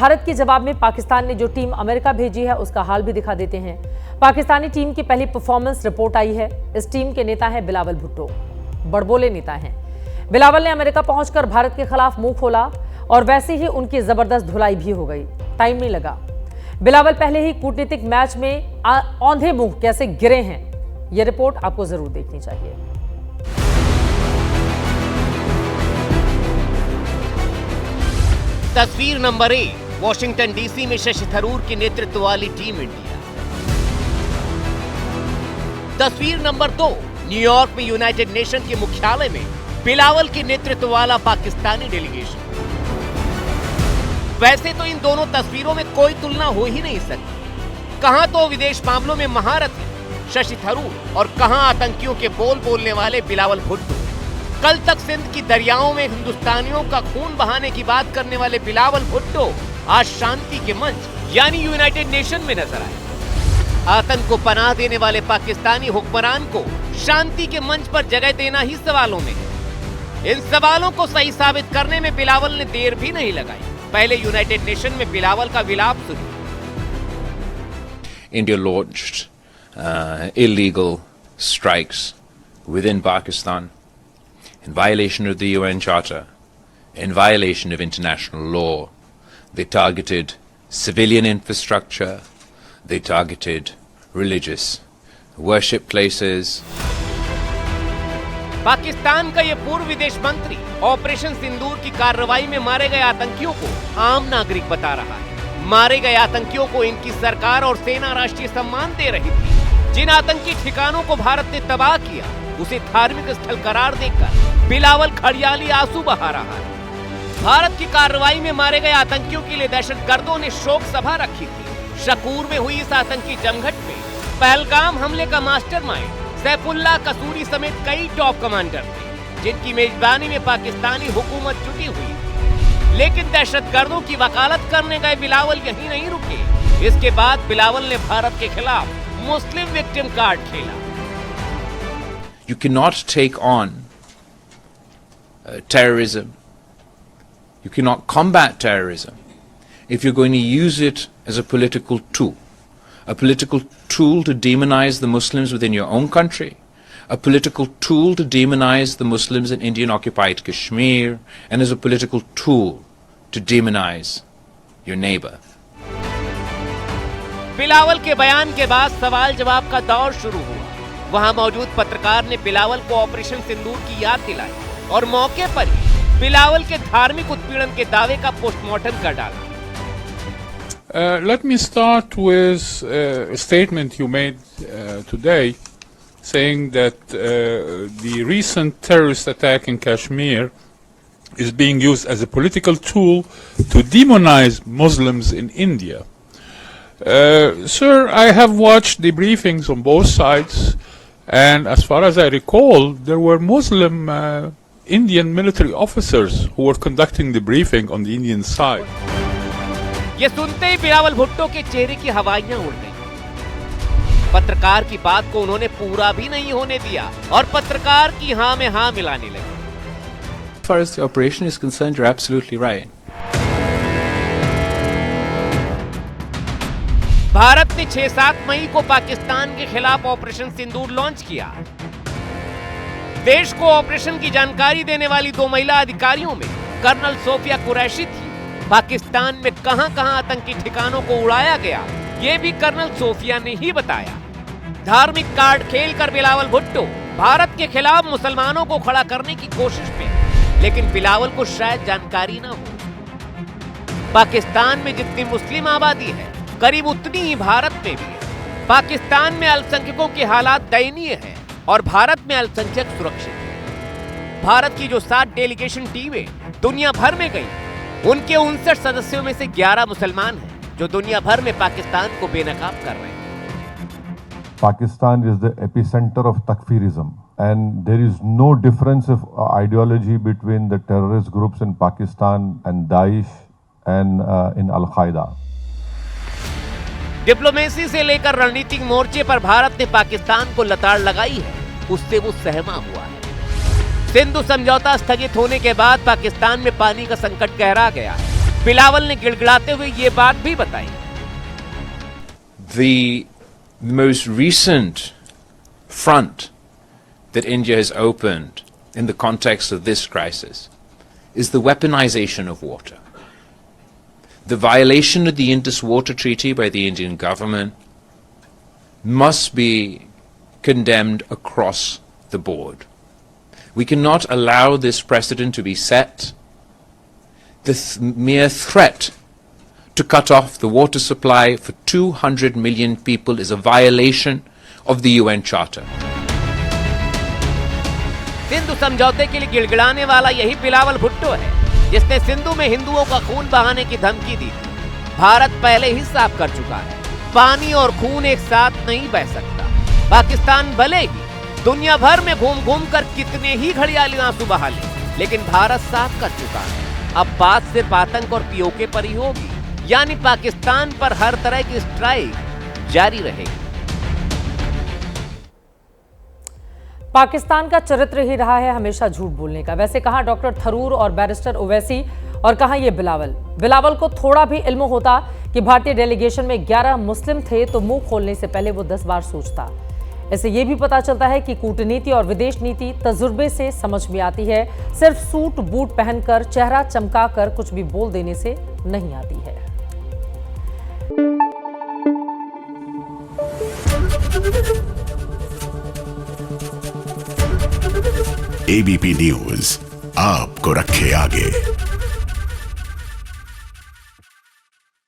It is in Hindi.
भारत के जवाब में पाकिस्तान ने जो टीम अमेरिका भेजी है उसका हाल भी दिखा देते हैं। पाकिस्तानी टीम की पहली परफॉर्मेंस रिपोर्ट आई है। इस टीम के नेता हैं बिलावल भुट्टो, बड़बोले नेता हैं। बिलावल ने अमेरिका पहुंचकर भारत के खिलाफ मुंह खोला और वैसे ही उनकी जबरदस्त धुलाई भी हो गई। टाइम नहीं लगा। बिलावल पहले ही कूटनीतिक मैच में औंधे मुंह कैसे गिरे हैं, यह रिपोर्ट आपको जरूर देखनी चाहिए। तस्वीर नंबर 1, वॉशिंगटन डीसी में शशि थरूर की नेतृत्व वाली टीम इंडिया। तस्वीर नंबर 2, न्यूयॉर्क में यूनाइटेड नेशन के मुख्यालय में बिलावल के नेतृत्व वाला पाकिस्तानी डेलीगेशन। वैसे तो इन दोनों तस्वीरों में कोई तुलना हो ही नहीं सकती। कहां तो विदेश मामलों में महारथी शशि थरूर और कहां आतंकियों के बोल बोलने वाले बिलावल भुट्टो। कल तक सिंध की दरियाओं में हिंदुस्तानियों का खून बहाने की बात करने वाले बिलावल भुट्टो आज शांति के मंच यानी यूनाइटेड नेशन में नजर आए। आतंक को पनाह देने वाले पाकिस्तानी हुक्मरान को शांति के मंच पर जगह देना ही सवालों में है। इन सवालों को सही साबित करने में बिलावल ने देर भी नहीं लगाई। पहले यूनाइटेड नेशन में बिलावल का विलाप सुनिए। India launched illegal strikes within Pakistan in violation of the UN Charter, in violation of international law. They targeted civilian infrastructure, they targeted religious worship places. Pakistan का ये पूर्व विदेश मंत्री ऑपरेशन सिंदूर की कार्रवाई में मारे गए आतंकियों को आम नागरिक बता रहा है। मारे गए आतंकियों को इनकी सरकार और सेना राष्ट्रीय सम्मान दे रही थी। जिन आतंकी ठिकानों को भारत ने तबाह किया उसे धार्मिक स्थल करार देकर बिलावल खड़ियाली आंसू बहा रहा है। भारत की कार्रवाई में मारे गए आतंकियों के लिए दहशतगर्दों ने शोक सभा रखी थी। शकूर में हुई इस आतंकी जमघट में पहलगाम हमले का मास्टरमाइंड सैफुल्लाह कसूरी समेत कई टॉप कमांडर थे, जिनकी मेजबानी में पाकिस्तानी हुकूमत जुटी हुई। लेकिन दहशतगर्दों की वकालत करने गए बिलावल यहीं नहीं रुके। इसके बाद बिलावल ने भारत के खिलाफ मुस्लिम विक्टिम कार्ड खेला। You cannot take on terrorism. You cannot combat terrorism if you're going to use it as a political tool. A political tool to demonize the Muslims within your own country, a political tool to demonize the Muslims in Indian-occupied Kashmir, and as a political tool to demonize your neighbor. Bilawal के बयान के बाद सवाल जवाब का दौर शुरू हुआ। वहां मौजूद पत्रकार ने बिलावल को ऑपरेशन सिंदूर की याद दिलाई और मौके पर ही बिलावल के धार्मिक उत्पीड़न के दावे का पोस्टमार्टम कर डाला। Let me start with a statement you made today, saying that the recent terrorist attack in Kashmir is being used as a political tool to demonize Muslims in India. Sir, I have watched the briefings on both sides, and as far as I recall, there were Muslim Indian military officers who were conducting the briefing on the Indian side. ये सुनते ही बिलावल भुट्टो के चेहरे की हवाइयां उड़ गईं। पत्रकार की बात को उन्होंने पूरा भी नहीं होने दिया और पत्रकार की हाँ में हाँ मिलाने लगे। As far as the operation is concerned, you're absolutely right. Bharat ने 6-7 मई को पाकिस्तान के खिलाफ ऑपरेशन सिंदूर लॉन्च किया। देश को ऑपरेशन की जानकारी देने वाली 2 महिला अधिकारियों में कर्नल सोफिया कुरैशी थी। पाकिस्तान में कहां-कहां आतंकी ठिकानों को उड़ाया गया, ये भी कर्नल सोफिया ने ही बताया। धार्मिक कार्ड खेलकर बिलावल भुट्टो भारत के खिलाफ मुसलमानों को खड़ा करने की कोशिश में, लेकिन बिलावल को शायद जानकारी ना हो। पाकिस्तान में जितनी मुस्लिम आबादी है, करीब उतनी ही भारत में भी है। पाकिस्तान में अल्पसंख्यकों के हालात दयनीय हैं और भारत में अल्पसंख्यक सुरक्षित है। भारत की जो 7 डेलीगेशन टीमें दुनिया भर में गई, उनके 59 सदस्यों में से 11 मुसलमान हैं, जो दुनिया भर में पाकिस्तान को बेनकाब कर रहे हैं। Pakistan is the epicenter of takfirism, and there is no difference of ideology between the terrorist groups in Pakistan and Daesh and in Al-Qaeda. Diplomacy से लेकर रणनीतिक मोर्चे पर भारत ने पाकिस्तान को लताड़ लगाई है, उससे वो सहमा हुआ है। सिंधु समझौता स्थगित होने के बाद पाकिस्तान में पानी का संकट गहरा गया। बिलावल ने गिड़गिड़ाते हुए ये बात भी बताई। The most recent front that India has opened in the context of this crisis is the weaponization of water. The violation of the Indus Water Treaty by the Indian government must be condemned across the board. We cannot allow this precedent to be set. The mere threat to cut off the water supply for 200 million people is a violation of the UN Charter. Sindhu समझौते के लिए गिड़गिड़ाने वाला यही बिलावल भुट्टो है, जिसने सिंधु में हिंदुओं का खून बहाने की धमकी दी थी। भारत पहले ही साफ कर चुका है, पानी और खून एक साथ नहीं बह सकता। पाकिस्तान भले ही दुनिया भर में घूम घूम कर कितने ही घड़ियाली आंसू बहा ले, लेकिन भारत साफ कर चुका है। अब बात सिर्फ आतंक और पीओके पर ही होगी, यानी पाकिस्तान पर हर तरह की स्ट्राइक जारी रहेगी। पाकिस्तान का चरित्र ही रहा है हमेशा झूठ बोलने का। वैसे कहा डॉक्टर थरूर और बैरिस्टर ओवैसी, और कहा ये बिलावल को थोड़ा भी इल्म होता कि भारतीय डेलीगेशन में 11 मुस्लिम थे तो मुंह खोलने से पहले वो 10 बार सोचता। इससे ये भी पता चलता है कि कूटनीति और विदेश नीति तजुर्बे से समझ में आती है, सिर्फ सूट बूट पहनकर चेहरा चमकाकर कुछ भी बोल देने से नहीं आती है। एबीपी न्यूज आपको रखे आगे।